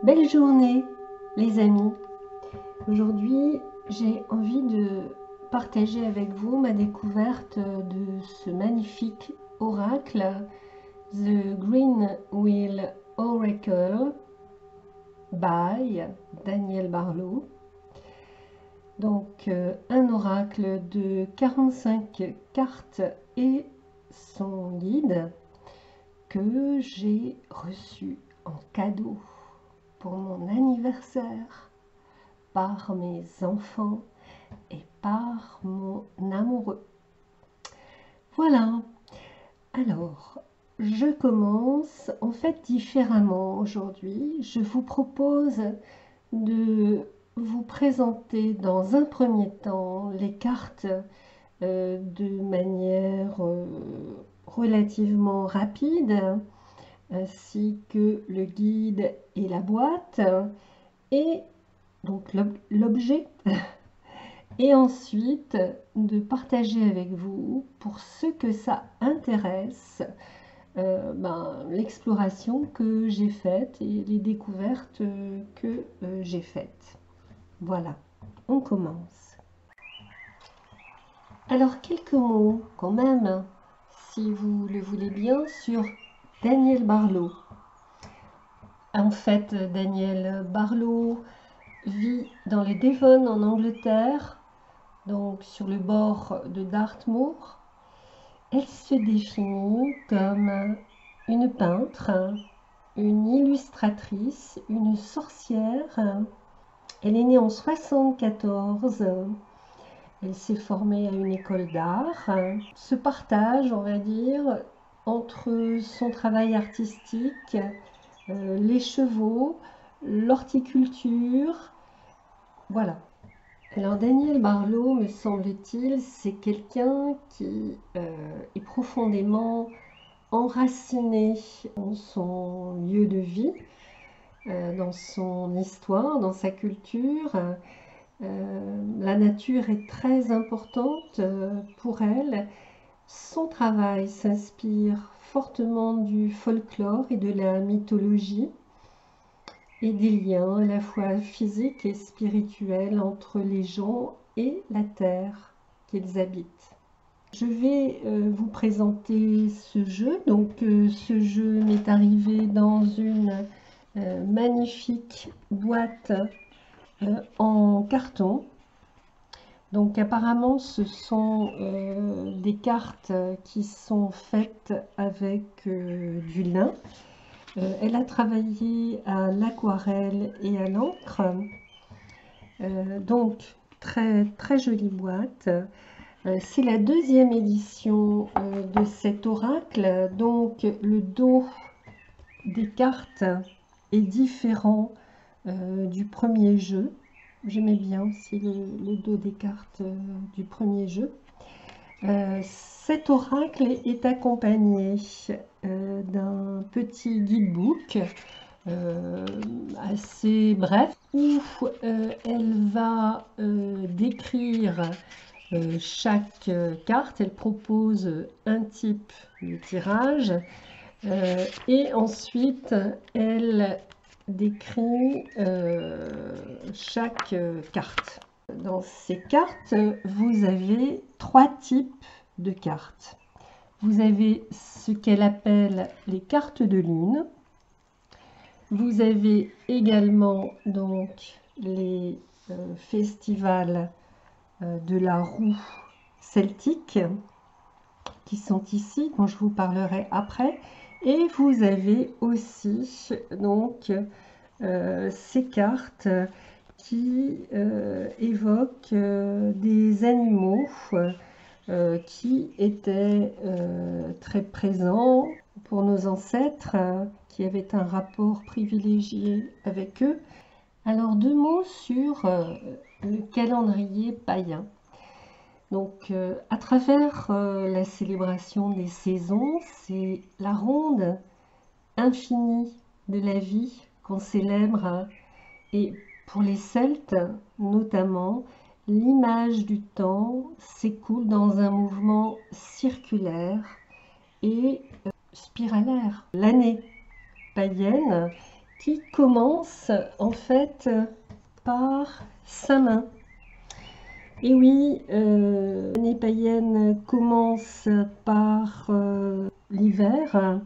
Belle journée les amis. Aujourd'hui j'ai envie de partager avec vous ma découverte de ce magnifique oracle, The Green Wheel Oracle by Daniel Barlow. Donc un oracle de 45 cartes et son guide que j'ai reçu en cadeau pour mon anniversaire par mes enfants et par mon amoureux. Voilà, alors je commence en fait différemment aujourd'hui. Je vous propose de vous présenter dans un premier temps les cartes de manière relativement rapide, ainsi que le guide et la boîte, et donc l'objet, et ensuite de partager avec vous, pour ceux que ça intéresse, l'exploration que j'ai faite et les découvertes que j'ai faites. Voilà, on commence. Alors quelques mots quand même, si vous le voulez bien, sur Daniel Barlow. En fait, Daniel Barlow vit dans les Devon en Angleterre, donc sur le bord de Dartmoor. Elle se définit comme une peintre, une illustratrice, une sorcière. Elle est née en 1974. Elle s'est formée à une école d'art. Ce partage, on va dire, entre son travail artistique, les chevaux, l'horticulture, voilà. Alors Daniel Barlow, me semble-t-il, c'est quelqu'un qui est profondément enraciné dans son lieu de vie, dans son histoire, dans sa culture. La nature est très importante pour elle. Son travail s'inspire fortement du folklore et de la mythologie, et des liens à la fois physiques et spirituels entre les gens et la terre qu'ils habitent. Je vais vous présenter ce jeu. Donc ce jeu m'est arrivé dans une magnifique boîte en carton. Donc apparemment ce sont des cartes qui sont faites avec du lin. Elle a travaillé à l'aquarelle et à l'encre. Donc très très jolie boîte. C'est la deuxième édition de cet oracle. Donc le dos des cartes est différent du premier jeu. J'aimais bien aussi le dos des cartes du premier jeu. Cet oracle est accompagné d'un petit guidebook assez bref, où elle va décrire chaque carte. Elle propose un type de tirage et ensuite elle décrit chaque carte. Dans ces cartes, vous avez trois types de cartes. Vous avez ce qu'elle appelle les cartes de lune. Vous avez également donc les festivals de la roue celtique qui sont ici, dont je vous parlerai après. Et vous avez aussi donc ces cartes qui évoquent des animaux qui étaient très présents pour nos ancêtres, qui avaient un rapport privilégié avec eux. Alors deux mots sur le calendrier païen. Donc à travers la célébration des saisons, c'est la ronde infinie de la vie qu'on célèbre, et pour les Celtes notamment, l'image du temps s'écoule dans un mouvement circulaire et spiralaire. L'année païenne qui commence en fait par sa main. Et oui, l'année païenne commence par l'hiver,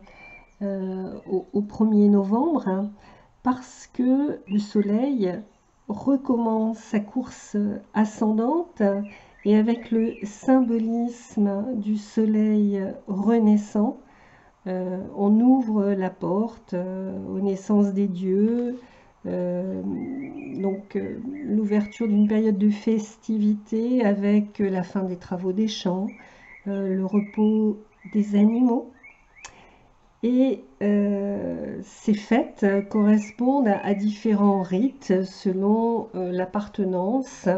au 1er novembre, parce que le soleil recommence sa course ascendante et avec le symbolisme du soleil renaissant, on ouvre la porte aux naissances des dieux, donc l'ouverture d'une période de festivité avec la fin des travaux des champs, le repos des animaux. Et ces fêtes correspondent à différents rites selon l'appartenance,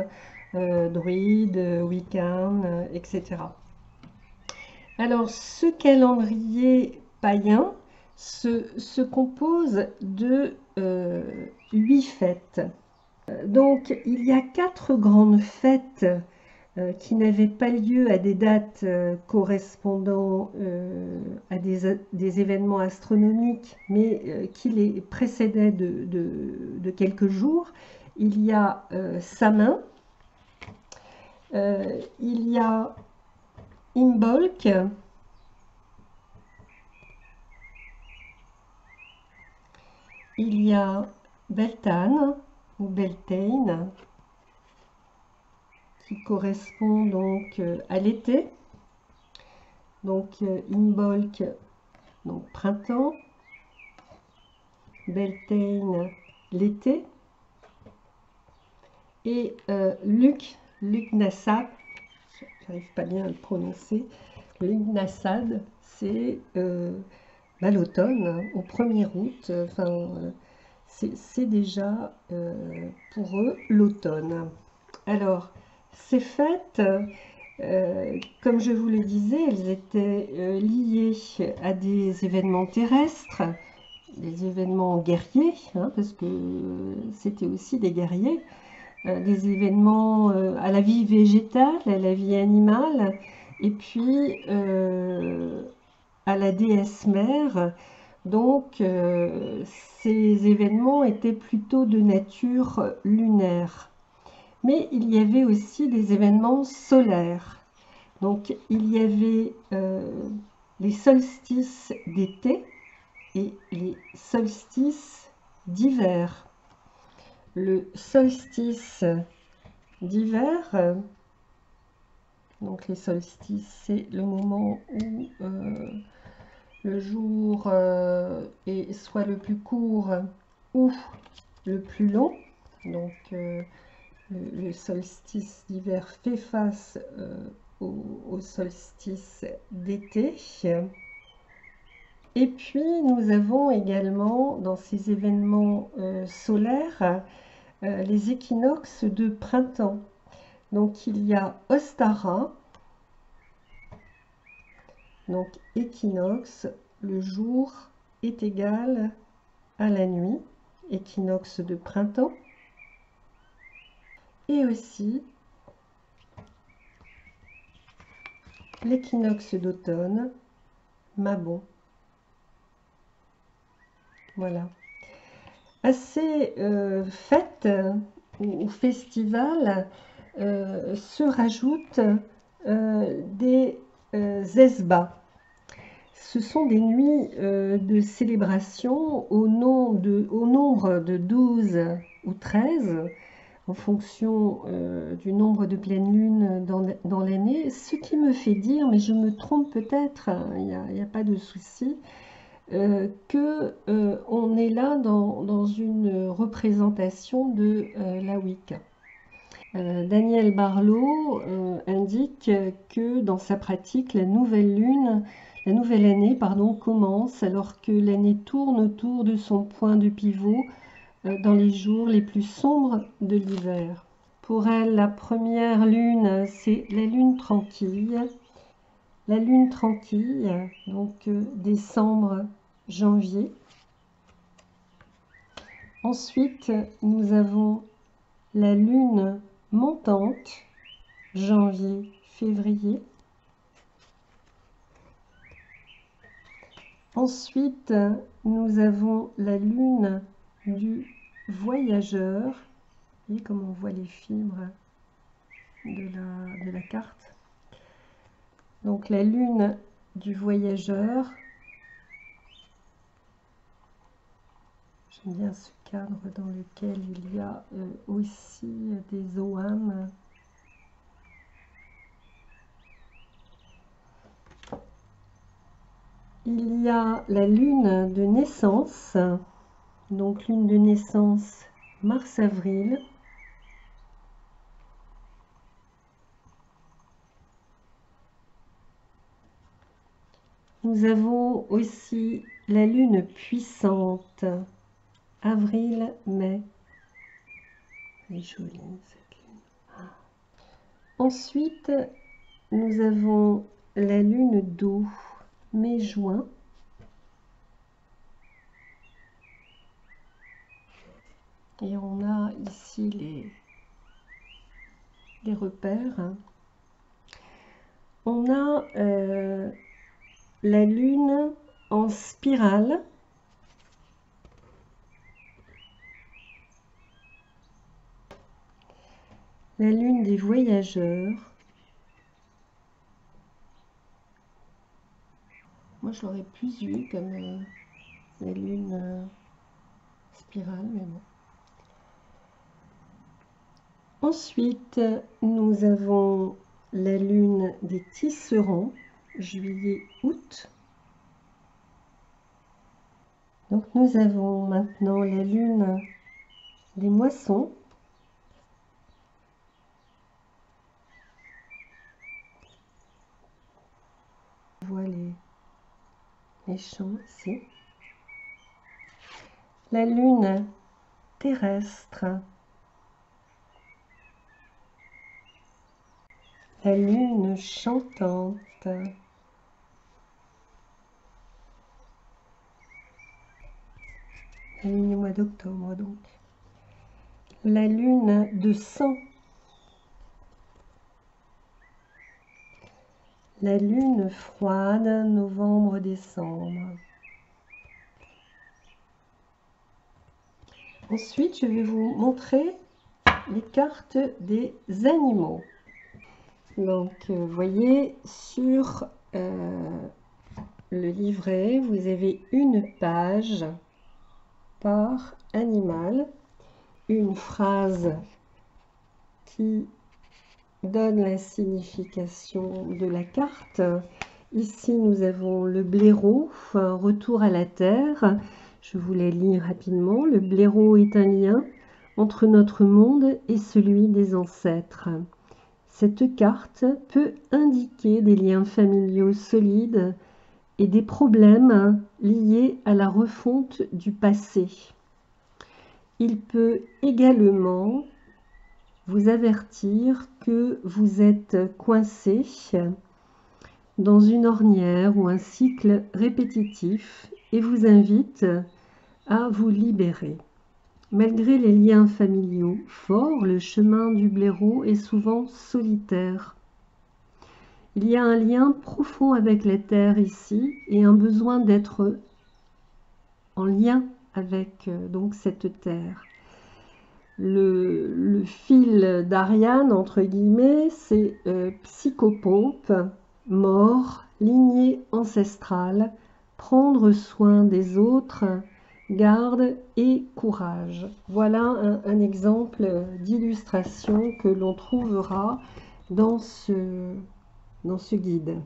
druide, wiccan, etc. Alors, ce calendrier païen se compose de 8 fêtes. Donc, il y a 4 grandes fêtes qui n'avaient pas lieu à des dates correspondant à des événements astronomiques, mais qui les précédaient de quelques jours. Il y a Samin, il y a Imbolc, il y a Beltane ou Beltane, qui correspond donc à l'été. Donc Imbolc, donc printemps, Beltane, l'été, et Lughnasadh, j'arrive pas bien à le prononcer, Lughnasadh, c'est l'automne, hein, au 1er août, c'est déjà pour eux l'automne. Alors, ces fêtes, comme je vous le disais, elles étaient liées à des événements terrestres, des événements guerriers, hein, parce que c'était aussi des guerriers, des événements à la vie végétale, à la vie animale, et puis à la déesse mère. Donc, ces événements étaient plutôt de nature lunaire. Mais il y avait aussi des événements solaires. Donc, il y avait les solstices d'été et les solstices d'hiver. Le solstice d'hiver, donc les solstices, c'est le moment où le jour est soit le plus court ou le plus long. Donc le solstice d'hiver fait face au solstice d'été. Et puis nous avons également dans ces événements solaires les équinoxes de printemps. Donc il y a Ostara, donc équinoxe, le jour est égal à la nuit, équinoxe de printemps, et aussi l'équinoxe d'automne, Mabon. Voilà. À ces fêtes ou festivals se rajoutent des esbats. Ce sont des nuits de célébration au nombre de 12 ou 13, en fonction du nombre de pleines lunes dans l'année, ce qui me fait dire, mais je me trompe peut-être, il n'y a pas de souci, qu'on est là dans une représentation de la Wicca. Daniel Barlow indique que dans sa pratique, la nouvelle année commence alors que l'année tourne autour de son point de pivot dans les jours les plus sombres de l'hiver. Pour elle, la première lune, c'est la lune tranquille. La lune tranquille, donc décembre, janvier. Ensuite, nous avons la lune montante, janvier, février. Ensuite, nous avons la lune du voyageur. Vous voyez comme on voit les fibres de la carte. Donc la lune du voyageur. J'aime bien ce cadre dans lequel il y a aussi des oghams. Il y a la lune de naissance, donc lune de naissance mars-avril. Nous avons aussi la lune puissante, avril-mai. Elle est jolie cette lune. Ensuite, nous avons la lune d'eau, mai-juin. Et on a ici les repères. On a la lune en spirale. La lune des voyageurs. Moi, je l'aurais plus vu comme la lune spirale, mais bon. Ensuite, nous avons la lune des tisserands, juillet-août. Donc nous avons maintenant la lune des moissons. On voit les champs ici. La lune terrestre. La lune chantante. La lune du mois d'octobre donc. La lune de sang. La lune froide, novembre-décembre. Ensuite, je vais vous montrer les cartes des animaux. Donc, vous voyez, sur le livret, vous avez une page par animal, une phrase qui donne la signification de la carte. Ici, nous avons le blaireau, un retour à la terre. Je vous la lis rapidement. Le blaireau est un lien entre notre monde et celui des ancêtres. Cette carte peut indiquer des liens familiaux solides et des problèmes liés à la refonte du passé. Il peut également vous avertir que vous êtes coincé dans une ornière ou un cycle répétitif et vous invite à vous libérer. Malgré les liens familiaux forts, le chemin du blaireau est souvent solitaire. Il y a un lien profond avec la terre ici et un besoin d'être en lien avec donc cette terre. Le fil d'Ariane, entre guillemets, c'est psychopompe, mort, lignée ancestrale, prendre soin des autres, garde et courage. Voilà un exemple d'illustration que l'on trouvera dans ce guide.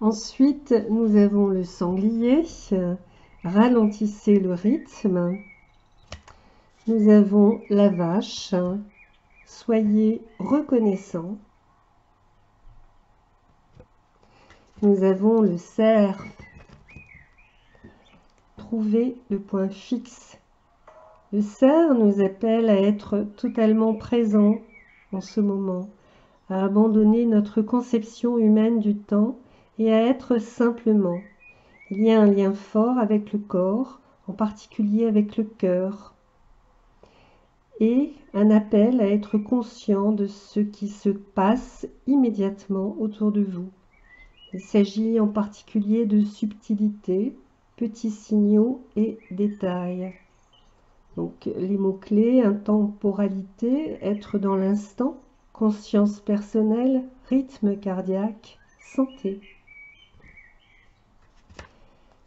Ensuite, nous avons le sanglier, ralentissez le rythme. Nous avons la vache, soyez reconnaissant. Nous avons le cerf, trouvez le point fixe. Le cerf nous appelle à être totalement présent en ce moment, à abandonner notre conception humaine du temps et à être simplement. Il y a un lien fort avec le corps, en particulier avec le cœur, et un appel à être conscient de ce qui se passe immédiatement autour de vous. Il s'agit en particulier de subtilité, petits signaux et détails. Donc les mots-clés, intemporalité, être dans l'instant, conscience personnelle, rythme cardiaque, santé.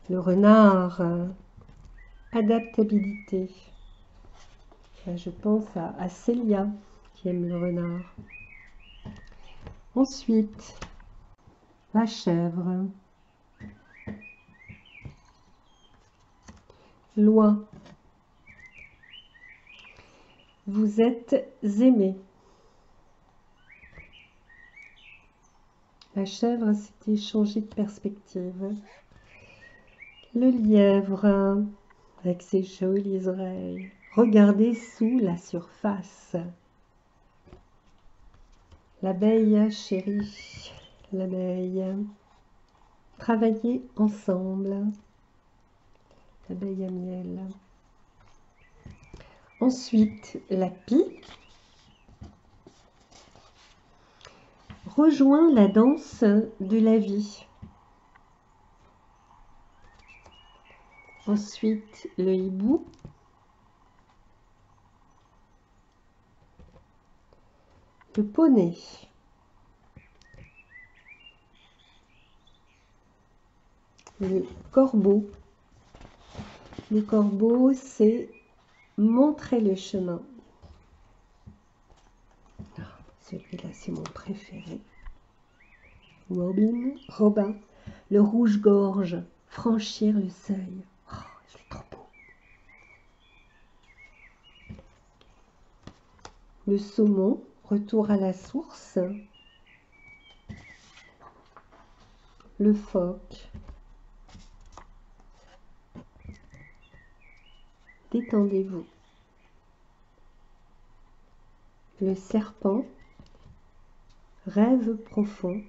Le renard, adaptabilité. Là, je pense à Célia qui aime le renard. Ensuite, la chèvre. Loin. Vous êtes aimé. La chèvre, c'était changer de perspective. Le lièvre, avec ses jolies oreilles. Regardez sous la surface. L'abeille chérie, l'abeille. Travailler ensemble. L'abeille à miel. Ensuite, la pie. Rejoins la danse de la vie. Ensuite, le hibou. Le poney. Le corbeau. Le corbeau, c'est montrer le chemin. Celui-là, c'est mon préféré. Robin, le rouge-gorge, franchir le seuil. Oh, c'est trop beau. Le saumon, retour à la source. Le phoque. Détendez-vous. Le serpent, rêve profond.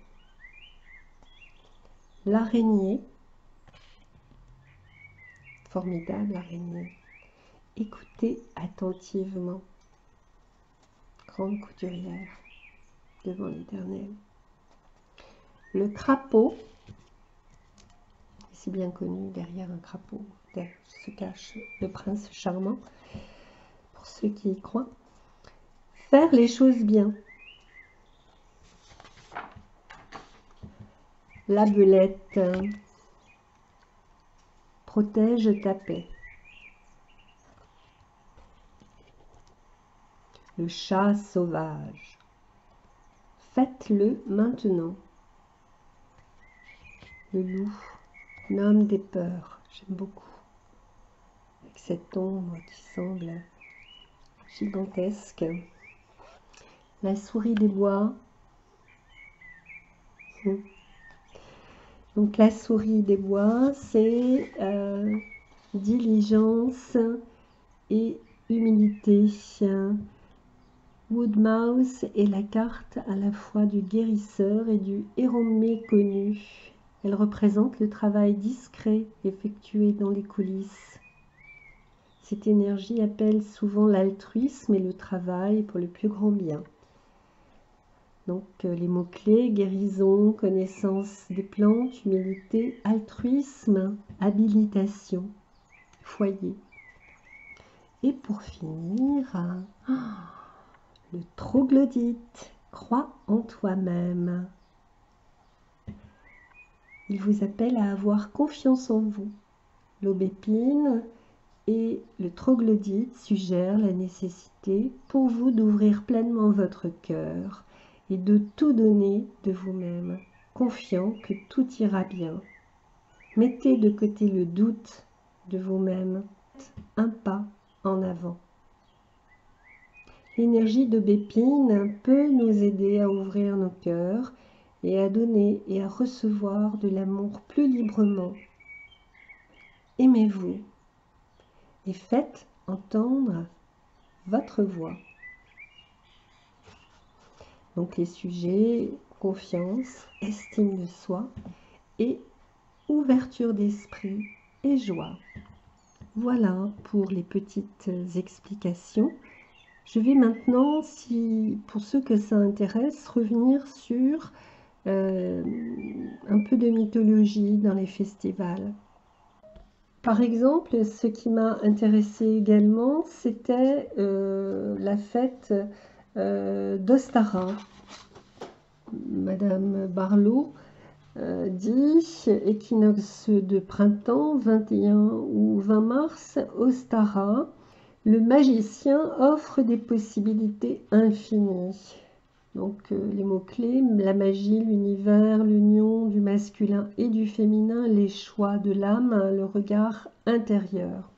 L'araignée, formidable araignée. Écoutez attentivement. Grande couturière devant l'Éternel. Le crapaud, si bien connu, derrière un crapaud se cache le prince charmant, pour ceux qui y croient. Faire les choses bien. La belette, protège ta paix. Le chat sauvage, faites-le maintenant. Le loup, nomme des peurs, j'aime beaucoup. Avec cette ombre qui semble gigantesque. La souris des bois. Donc la souris des bois, c'est diligence et humilité. Woodmouse est la carte à la fois du guérisseur et du héros méconnu. Elle représente le travail discret effectué dans les coulisses. Cette énergie appelle souvent l'altruisme et le travail pour le plus grand bien. Donc les mots-clés, guérison, connaissance des plantes, humilité, altruisme, habilitation, foyer. Et pour finir, le troglodyte, crois en toi-même. Il vous appelle à avoir confiance en vous. L'aubépine et le troglodyte suggèrent la nécessité pour vous d'ouvrir pleinement votre cœur et de tout donner de vous-même, confiant que tout ira bien. Mettez de côté le doute de vous-même, un pas en avant. L'énergie d'aubépine peut nous aider à ouvrir nos cœurs et à donner et à recevoir de l'amour plus librement. Aimez-vous et faites entendre votre voix. Donc les sujets, confiance, estime de soi et ouverture d'esprit et joie. Voilà pour les petites explications. Je vais maintenant, pour ceux que ça intéresse, revenir sur un peu de mythologie dans les festivals. Par exemple, ce qui m'a intéressé également, c'était la fête d'Ostara. Madame Barlow dit équinoxe de printemps, 21 ou 20 mars, Ostara. Le magicien offre des possibilités infinies. Donc les mots-clés, la magie, l'univers, l'union du masculin et du féminin, les choix de l'âme, le regard intérieur.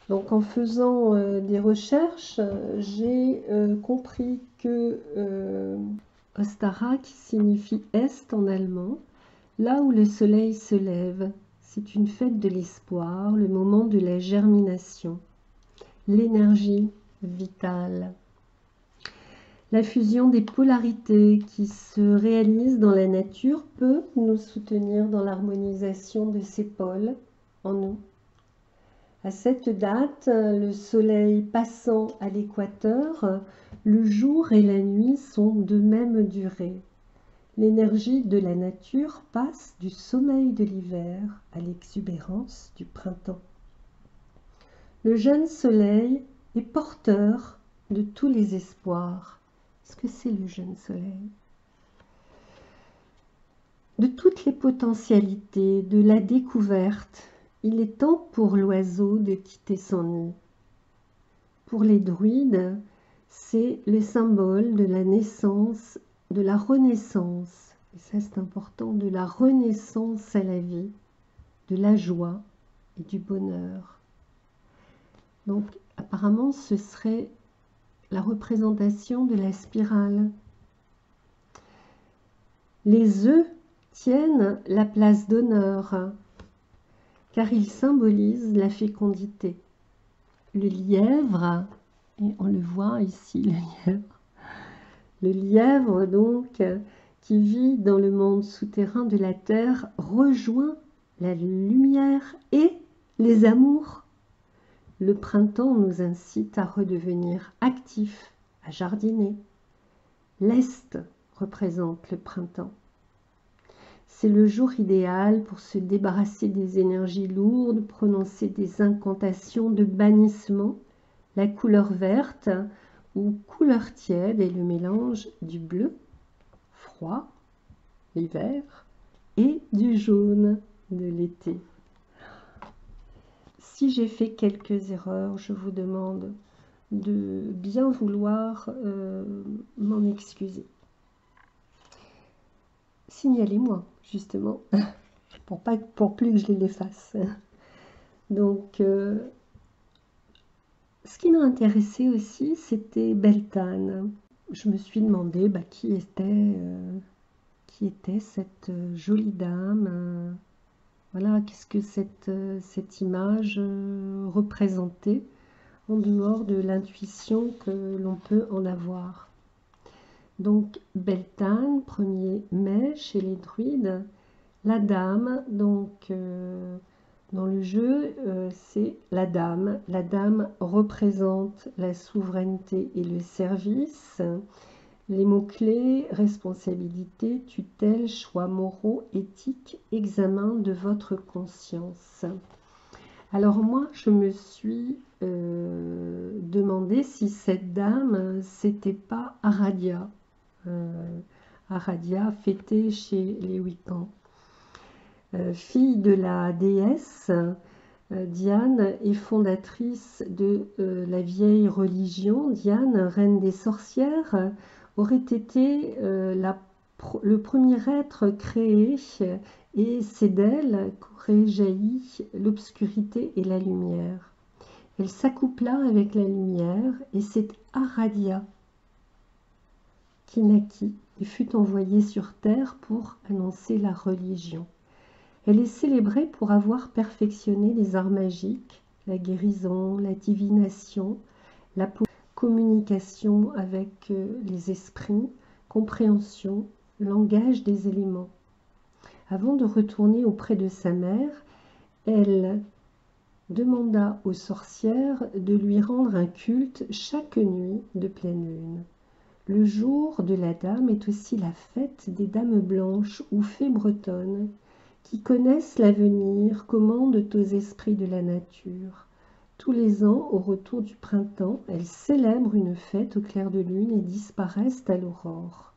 Donc en faisant des recherches, j'ai compris que Ostara, qui signifie Est en allemand, là où le soleil se lève, c'est une fête de l'espoir, le moment de la germination, l'énergie vitale. La fusion des polarités qui se réalise dans la nature peut nous soutenir dans l'harmonisation de ces pôles en nous. À cette date, le soleil passant à l'équateur, le jour et la nuit sont de même durée. L'énergie de la nature passe du sommeil de l'hiver à l'exubérance du printemps. Le jeune soleil est porteur de tous les espoirs. Qu'est-ce que c'est le jeune soleil? De toutes les potentialités, de la découverte, il est temps pour l'oiseau de quitter son nid. Pour les druides, c'est le symbole de la naissance, de la renaissance. Et ça, c'est important, de la renaissance à la vie, de la joie et du bonheur. Donc, apparemment, ce serait la représentation de la spirale. Les œufs tiennent la place d'honneur, car ils symbolisent la fécondité. Le lièvre, et on le voit ici, le lièvre donc, qui vit dans le monde souterrain de la terre, rejoint la lumière et les amours. Le printemps nous incite à redevenir actifs, à jardiner. L'Est représente le printemps. C'est le jour idéal pour se débarrasser des énergies lourdes, prononcer des incantations de bannissement. La couleur verte ou couleur tiède est le mélange du bleu, froid, l'hiver, et du jaune de l'été. Si j'ai fait quelques erreurs, je vous demande de bien vouloir m'en excuser. Signalez-moi, justement, pour plus que je les efface. Donc, ce qui m'a intéressé aussi, c'était Beltane. Je me suis demandé qui était cette jolie dame. Voilà, qu'est-ce que cette image représentait en dehors de l'intuition que l'on peut en avoir. Donc, Beltane, 1er mai, chez les druides, la dame, donc dans le jeu, c'est la dame. La dame représente la souveraineté et le service. Les mots-clés, responsabilité, tutelle, choix moraux, éthique, examen de votre conscience. Alors moi, je me suis demandé si cette dame, c'était pas Aradia. Aradia, fêtée chez les Wiccans. Fille de la déesse, Diane est fondatrice de la vieille religion. Diane, reine des sorcières, aurait été le premier être créé et c'est d'elle qu'aurait jailli l'obscurité et la lumière. Elle s'accoupla avec la lumière et c'est Aradia qui naquit et fut envoyée sur terre pour annoncer la religion. Elle est célébrée pour avoir perfectionné les arts magiques, la guérison, la divination, la communication avec les esprits, compréhension, langage des éléments. Avant de retourner auprès de sa mère, elle demanda aux sorcières de lui rendre un culte chaque nuit de pleine lune. Le jour de la dame est aussi la fête des dames blanches ou fées bretonnes, qui connaissent l'avenir, commandent aux esprits de la nature. Tous les ans, au retour du printemps, elles célèbrent une fête au clair de lune et disparaissent à l'aurore.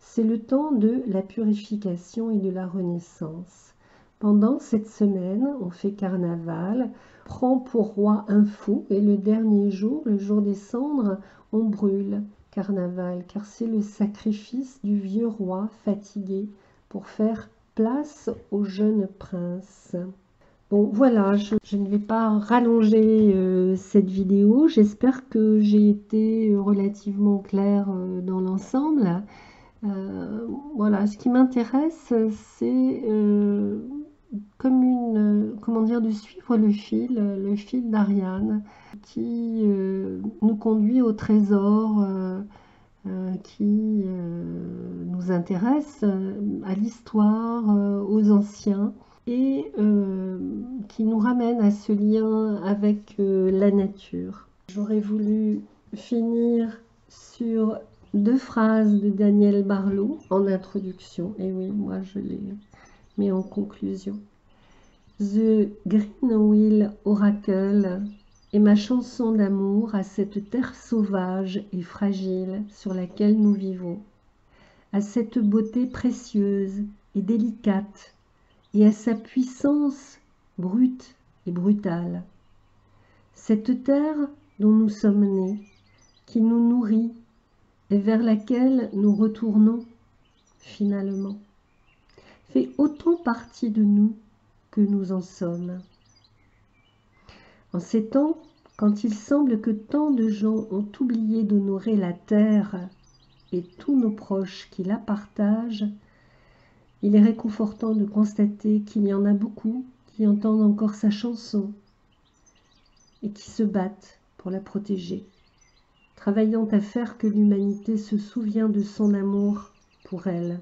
C'est le temps de la purification et de la renaissance. Pendant cette semaine, on fait carnaval, prend pour roi un fou et le dernier jour, le jour des cendres, on brûle carnaval, car c'est le sacrifice du vieux roi fatigué pour faire place au jeune prince. Bon, voilà, je ne vais pas rallonger cette vidéo. J'espère que j'ai été relativement claire dans l'ensemble. Voilà, ce qui m'intéresse, c'est comment dire, de suivre le fil d'Ariane qui nous conduit au trésor qui nous intéresse, à l'histoire, aux anciens, et qui nous ramène à ce lien avec la nature. J'aurais voulu finir sur 2 phrases de Daniel Barlow en introduction, et oui, moi je les mets en conclusion. The Green Wheel Oracle est ma chanson d'amour à cette terre sauvage et fragile sur laquelle nous vivons, à cette beauté précieuse et délicate, et à sa puissance brute et brutale. Cette terre dont nous sommes nés, qui nous nourrit et vers laquelle nous retournons finalement, fait autant partie de nous que nous en sommes. En ces temps, quand il semble que tant de gens ont oublié d'honorer la terre et tous nos proches qui la partagent, il est réconfortant de constater qu'il y en a beaucoup qui entendent encore sa chanson et qui se battent pour la protéger, travaillant à faire que l'humanité se souvienne de son amour pour elle.